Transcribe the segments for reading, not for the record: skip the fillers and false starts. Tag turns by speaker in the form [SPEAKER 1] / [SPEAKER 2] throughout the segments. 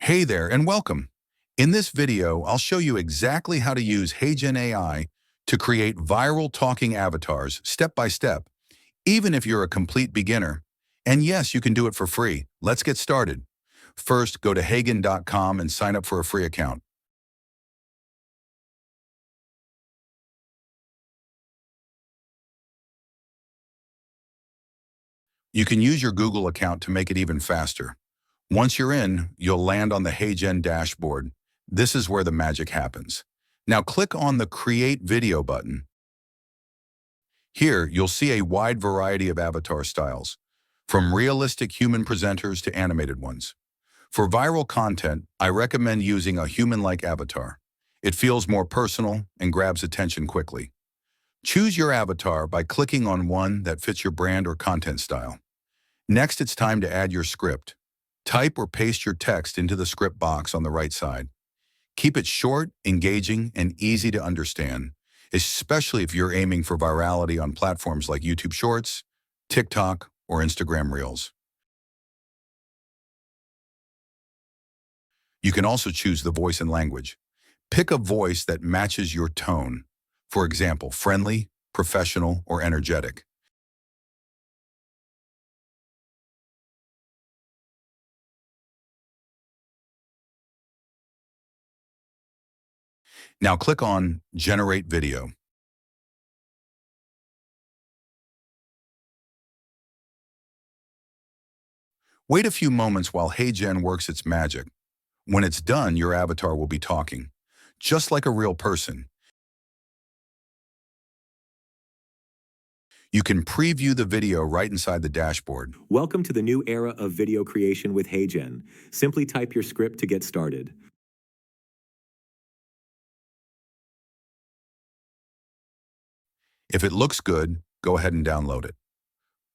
[SPEAKER 1] Hey there and welcome. In this video, I'll show you exactly how to use HeyGen AI to create viral talking avatars step by step, even if you're a complete beginner. And yes, you can do it for free. Let's get started. First, go to heygen.com and sign up for a free account. You can use your Google account to make it even faster. Once you're in, you'll land on the HeyGen dashboard. This is where the magic happens. Now click on the Create Video button. Here, you'll see a wide variety of avatar styles, from realistic human presenters to animated ones. For viral content, I recommend using a human-like avatar. It feels more personal and grabs attention quickly. Choose your avatar by clicking on one that fits your brand or content style. Next, it's time to add your script. Type or paste your text into the script box on the right side. Keep it short, engaging, and easy to understand, especially if you're aiming for virality on platforms like YouTube Shorts, TikTok, or Instagram Reels. You can also choose the voice and language. Pick a voice that matches your tone. For example, friendly, professional, or energetic. Now click on Generate Video. Wait a few moments while HeyGen works its magic. When it's done, your avatar will be talking, just like a real person. You can preview the video right inside the dashboard.
[SPEAKER 2] Welcome to the new era of video creation with HeyGen. Simply type your script to get started.
[SPEAKER 1] If it looks good, go ahead and download it.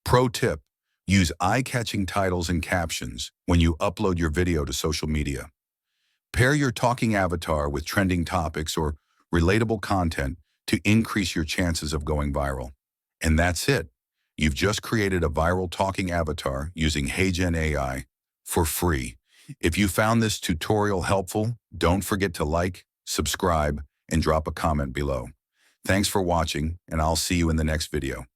[SPEAKER 1] Pro tip, use eye-catching titles and captions when you upload your video to social media. Pair your talking avatar with trending topics or relatable content to increase your chances of going viral. And that's it. You've just created a viral talking avatar using HeyGen AI for free. If you found this tutorial helpful, don't forget to like, subscribe, and drop a comment below. Thanks for watching, and I'll see you in the next video.